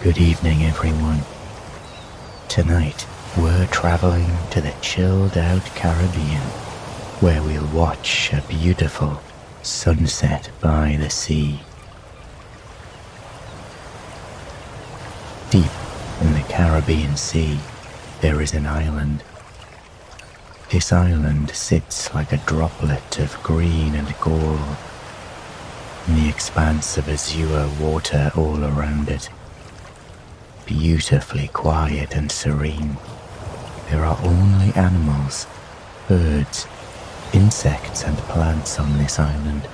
Good evening, everyone. Tonight, we're traveling to the chilled-out Caribbean, where we'll watch a beautiful sunset by the sea. Deep in the Caribbean Sea, there is an island. This island sits like a droplet of green and gold in the expanse of azure water all around it. Beautifully quiet and serene. There are only animals, birds, insects and plants on this island.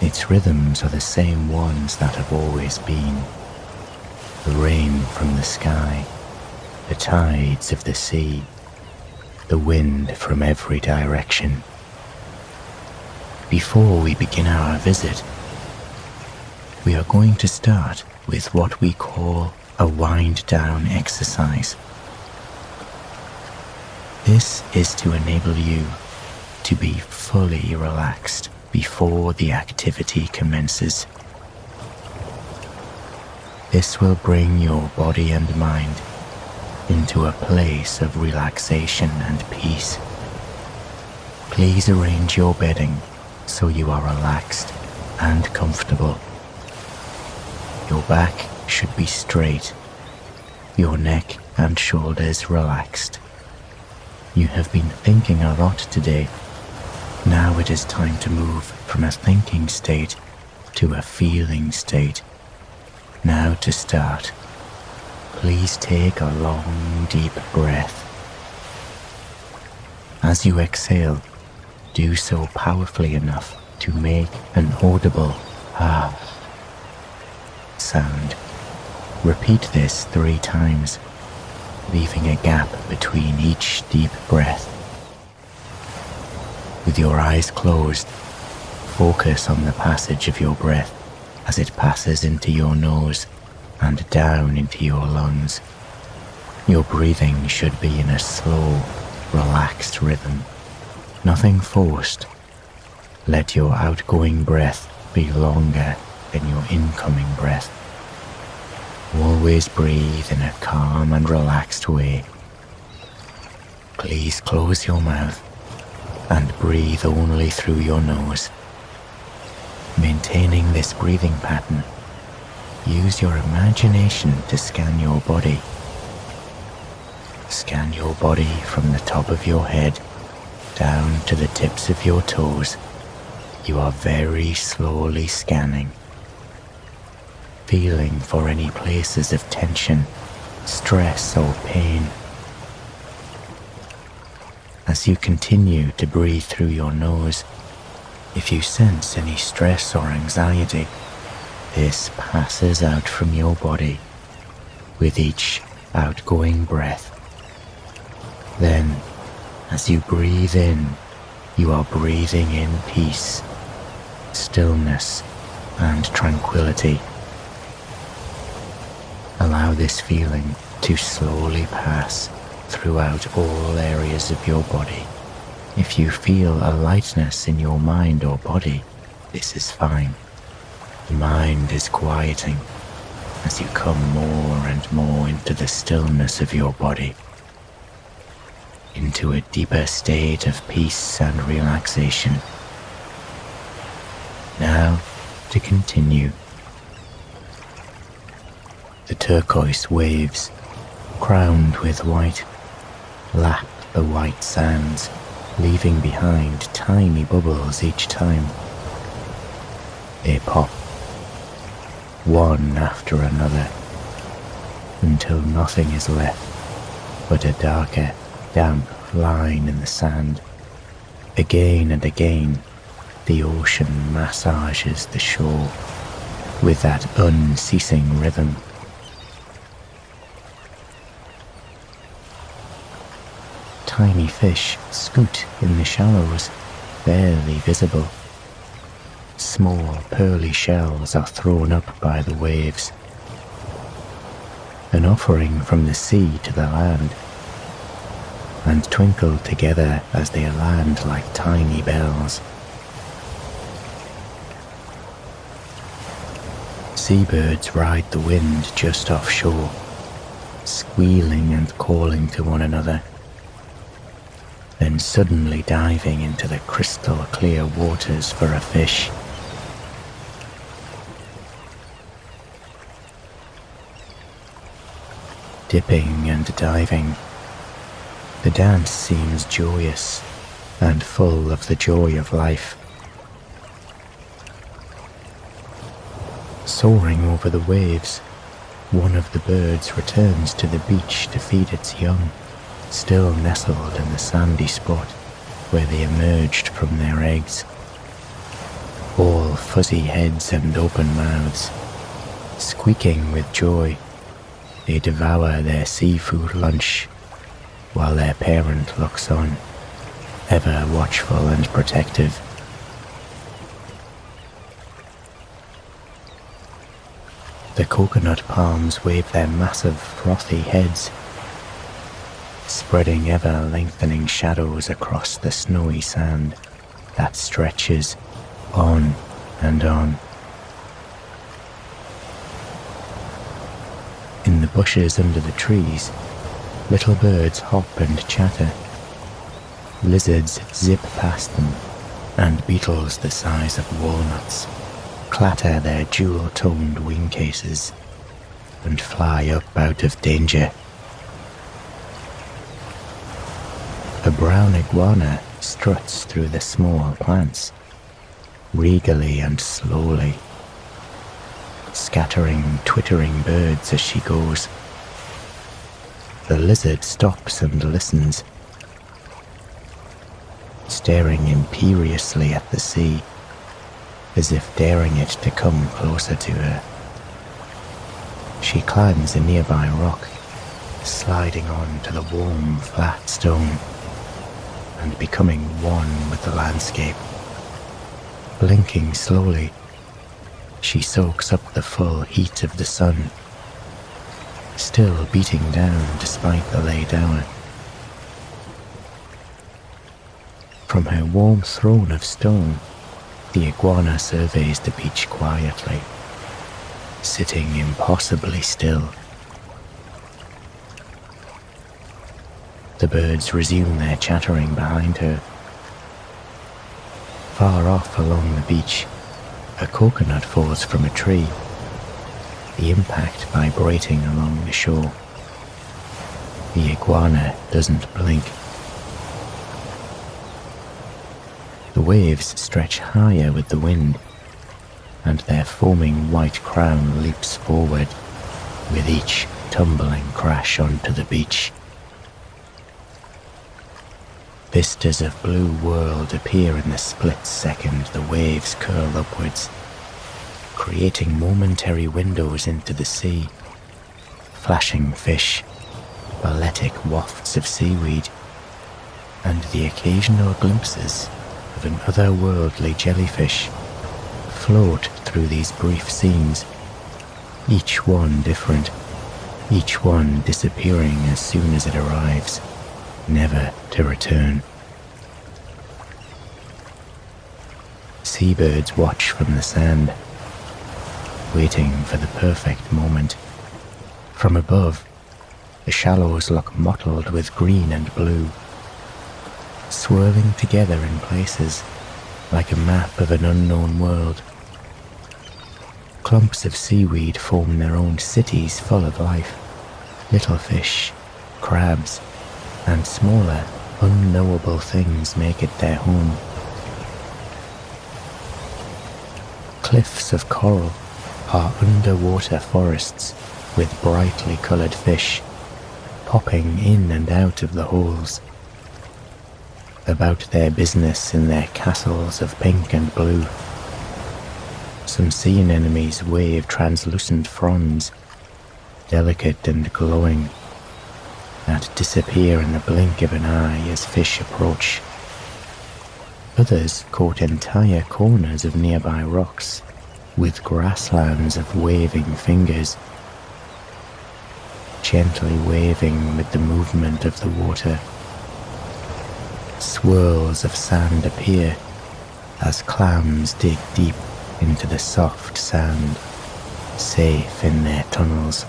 Its rhythms are the same ones that have always been. The rain from the sky, the tides of the sea, the wind from every direction. Before we begin our visit, we are going to start with what we call a wind-down exercise. This is to enable you to be fully relaxed before the activity commences. This will bring your body and mind into a place of relaxation and peace. Please arrange your bedding so you are relaxed and comfortable. Your back should be straight, your neck and shoulders relaxed. You have been thinking a lot today. Now it is time to move from a thinking state to a feeling state. Now to start, please take a long, deep breath. As you exhale, do so powerfully enough to make an audible ah sound. Repeat this 3 times, leaving a gap between each deep breath. With your eyes closed, focus on the passage of your breath as it passes into your nose and down into your lungs. Your breathing should be in a slow, relaxed rhythm, nothing forced. Let your outgoing breath be longer than your incoming breath. Always breathe in a calm and relaxed way. Please close your mouth and breathe only through your nose. Maintaining this breathing pattern, use your imagination to scan your body. Scan your body from the top of your head down to the tips of your toes. You are very slowly scanning, feeling for any places of tension, stress or pain. As you continue to breathe through your nose, if you sense any stress or anxiety, this passes out from your body with each outgoing breath. Then, as you breathe in, you are breathing in peace, stillness, and tranquility. Allow this feeling to slowly pass throughout all areas of your body. If you feel a lightness in your mind or body, this is fine. The mind is quieting as you come more and more into the stillness of your body, into a deeper state of peace and relaxation. Now, to continue. The turquoise waves, crowned with white, lap the white sands, leaving behind tiny bubbles each time. They pop, one after another, until nothing is left but a darker, damp line in the sand. Again and again, the ocean massages the shore with that unceasing rhythm. Tiny fish scoot in the shallows, barely visible. Small pearly shells are thrown up by the waves. An offering from the sea to the land, and twinkle together as they land like tiny bells. Seabirds ride the wind just offshore, squealing and calling to one another, then suddenly diving into the crystal clear waters for a fish. Dipping and diving, the dance seems joyous and full of the joy of life. Soaring over the waves, one of the birds returns to the beach to feed its young, still nestled in the sandy spot where they emerged from their eggs. All fuzzy heads and open mouths, squeaking with joy, they devour their seafood lunch while their parent looks on, ever watchful and protective. The coconut palms wave their massive frothy heads, spreading ever-lengthening shadows across the snowy sand that stretches on and on. In the bushes under the trees, little birds hop and chatter. Lizards zip past them, and beetles the size of walnuts clatter their jewel-toned wing cases and fly up out of danger. A brown iguana struts through the small plants, regally and slowly, scattering twittering birds as she goes. The lizard stops and listens, staring imperiously at the sea, as if daring it to come closer to her. She climbs a nearby rock, sliding on to the warm, flat stone, and becoming one with the landscape. Blinking slowly, she soaks up the full heat of the sun, still beating down despite the late hour. From her warm throne of stone, the iguana surveys the beach quietly, sitting impossibly still. The birds resume their chattering behind her. Far off along the beach, a coconut falls from a tree, the impact vibrating along the shore. The iguana doesn't blink. The waves stretch higher with the wind, and their foaming white crown leaps forward, with each tumbling crash onto the beach. Vistas of blue world appear in the split second the waves curl upwards, creating momentary windows into the sea, flashing fish, balletic wafts of seaweed, and the occasional glimpses of an otherworldly jellyfish float through these brief scenes, each one different, each one disappearing as soon as it arrives, never to return. Seabirds watch from the sand, waiting for the perfect moment. From above, the shallows look mottled with green and blue, swirling together in places like a map of an unknown world. Clumps of seaweed form their own cities full of life. Little fish, crabs, and smaller, unknowable things make it their home. Cliffs of coral are underwater forests with brightly coloured fish popping in and out of the holes, about their business in their castles of pink and blue. Some sea anemones wave translucent fronds, delicate and glowing, that disappear in the blink of an eye as fish approach. Others coat entire corners of nearby rocks with grasslands of waving fingers, gently waving with the movement of the water. Swirls of sand appear as clams dig deep into the soft sand, safe in their tunnels.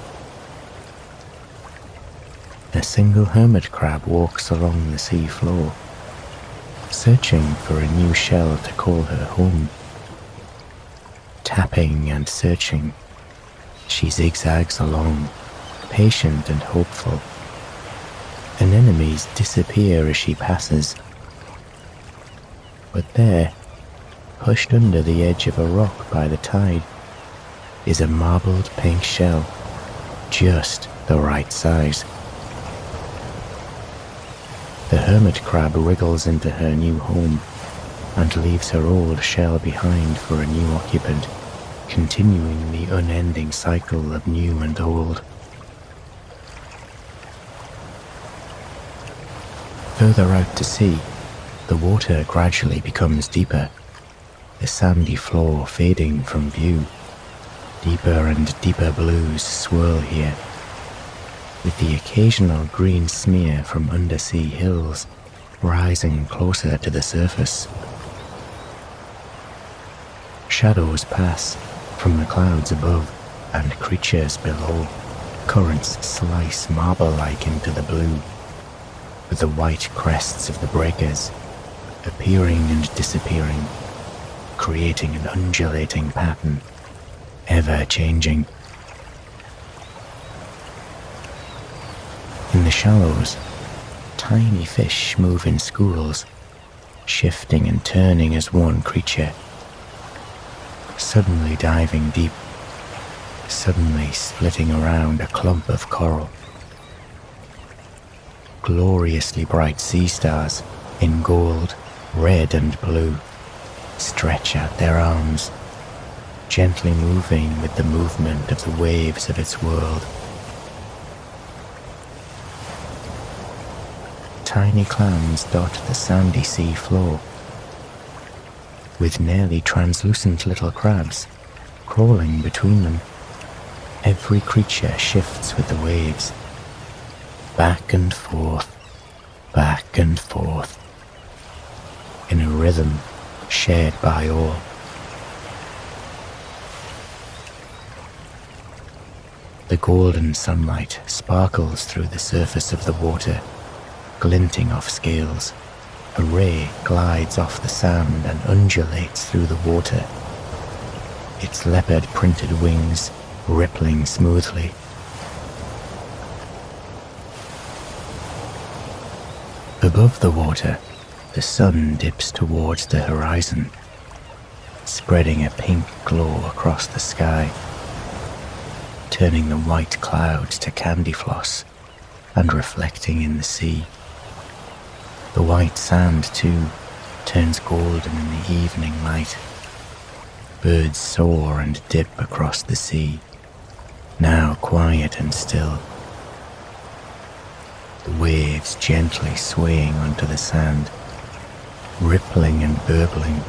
A single hermit crab walks along the sea floor, searching for a new shell to call her home. Tapping and searching, she zigzags along, patient and hopeful. Anemones disappear as she passes. But there, pushed under the edge of a rock by the tide, is a marbled pink shell, just the right size. The hermit crab wriggles into her new home and leaves her old shell behind for a new occupant, continuing the unending cycle of new and old. Further out to sea, the water gradually becomes deeper, the sandy floor fading from view. Deeper and deeper blues swirl here, with the occasional green smear from undersea hills rising closer to the surface. Shadows pass from the clouds above and creatures below. Currents slice marble-like into the blue, with the white crests of the breakers appearing and disappearing, creating an undulating pattern, ever changing. In the shallows, tiny fish move in schools, shifting and turning as one creature, suddenly diving deep, suddenly splitting around a clump of coral. Gloriously bright sea stars in gold, red and blue stretch out their arms, gently moving with the movement of the waves of its world. Tiny clams dot the sandy sea floor, with nearly translucent little crabs crawling between them. Every creature shifts with the waves, back and forth, in a rhythm shared by all. The golden sunlight sparkles through the surface of the water, glinting off scales. A ray glides off the sand and undulates through the water, its leopard-printed wings rippling smoothly. Above the water, the sun dips towards the horizon, spreading a pink glow across the sky, turning the white clouds to candy floss and reflecting in the sea. The white sand, too, turns golden in the evening light. Birds soar and dip across the sea, now quiet and still. The waves gently swaying onto the sand, rippling and burbling.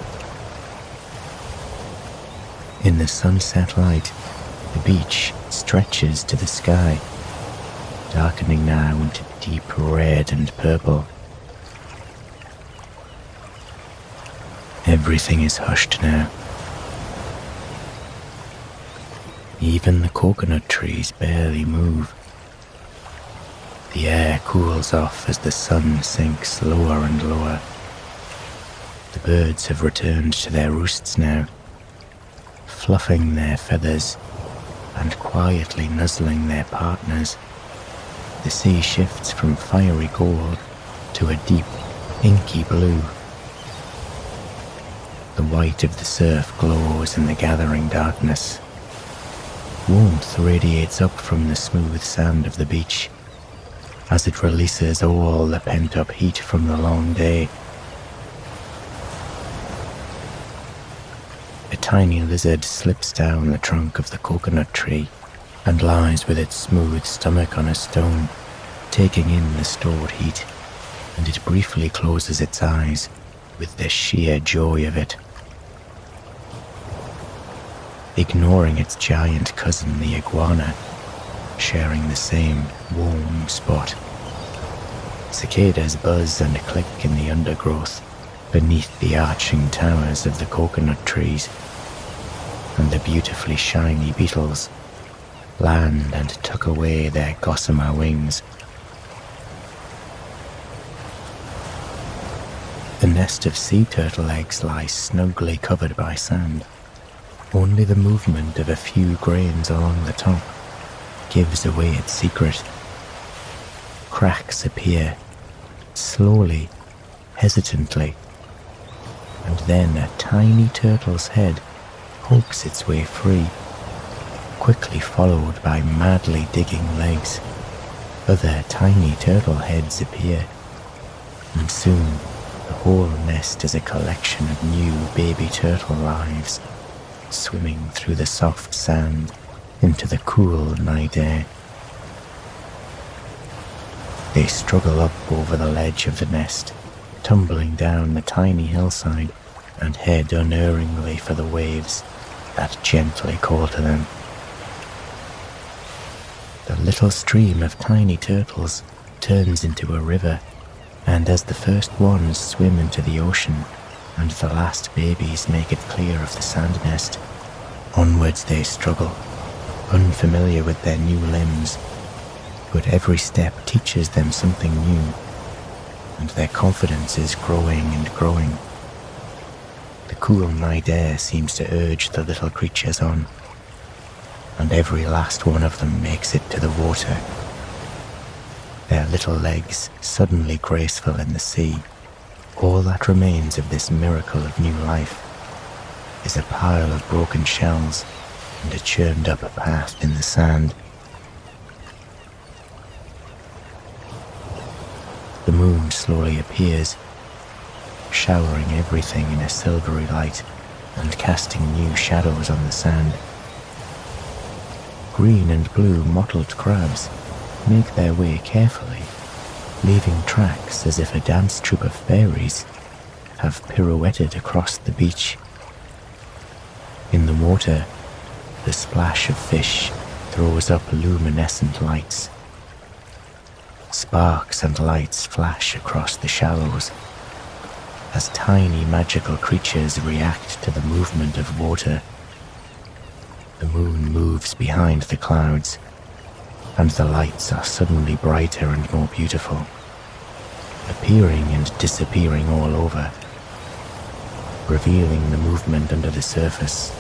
In the sunset light, the beach stretches to the sky, darkening now into deep red and purple. Everything is hushed now. Even the coconut trees barely move. The air cools off as the sun sinks lower and lower. The birds have returned to their roosts now, fluffing their feathers and quietly nuzzling their partners. The sea shifts from fiery gold to a deep, inky blue. The white of the surf glows in the gathering darkness. Warmth radiates up from the smooth sand of the beach as it releases all the pent-up heat from the long day. A tiny lizard slips down the trunk of the coconut tree and lies with its smooth stomach on a stone, taking in the stored heat, and it briefly closes its eyes with the sheer joy of it. Ignoring its giant cousin, the iguana, sharing the same warm spot. Cicadas buzz and click in the undergrowth beneath the arching towers of the coconut trees. and the beautifully shiny beetles land and tuck away their gossamer wings. The nest of sea turtle eggs lies snugly covered by sand. Only the movement of a few grains along the top gives away its secret. Cracks appear, slowly, hesitantly, and then a tiny turtle's head pokes its way free, quickly followed by madly digging legs. Other tiny turtle heads appear, and soon the whole nest is a collection of new baby turtle lives, swimming through the soft sand into the cool night air. They struggle up over the ledge of the nest, tumbling down the tiny hillside, and head unerringly for the waves that gently call to them. The little stream of tiny turtles turns into a river, and as the first ones swim into the ocean and the last babies make it clear of the sand nest, onwards they struggle, unfamiliar with their new limbs, but every step teaches them something new, and their confidence is growing and growing. The cool night air seems to urge the little creatures on, and every last one of them makes it to the water, their little legs suddenly graceful in the sea. All that remains of this miracle of new life is a pile of broken shells and a churned up path in the sand. The moon slowly appears, showering everything in a silvery light and casting new shadows on the sand. Green and blue mottled crabs make their way carefully, leaving tracks as if a dance troupe of fairies have pirouetted across the beach. In the water, the splash of fish throws up luminescent lights. Sparks and lights flash across the shallows as tiny magical creatures react to the movement of water. The moon moves behind the clouds, and the lights are suddenly brighter and more beautiful, appearing and disappearing all over, revealing the movement under the surface,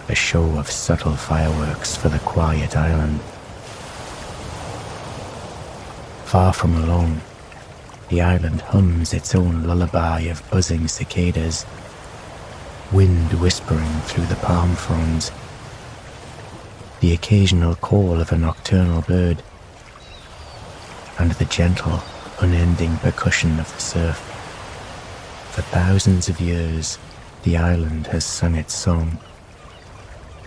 a show of subtle fireworks for the quiet island. Far from alone, the island hums its own lullaby of buzzing cicadas, wind whispering through the palm fronds, the occasional call of a nocturnal bird, and the gentle, unending percussion of the surf. For thousands of years, the island has sung its song,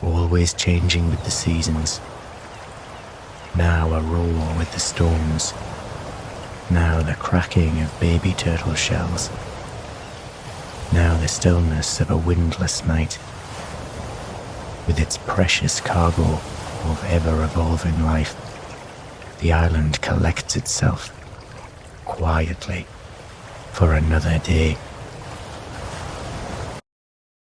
always changing with the seasons. Now a roar with the storms, now the cracking of baby turtle shells, now the stillness of a windless night. With its precious cargo of ever-evolving life, the island collects itself quietly for another day.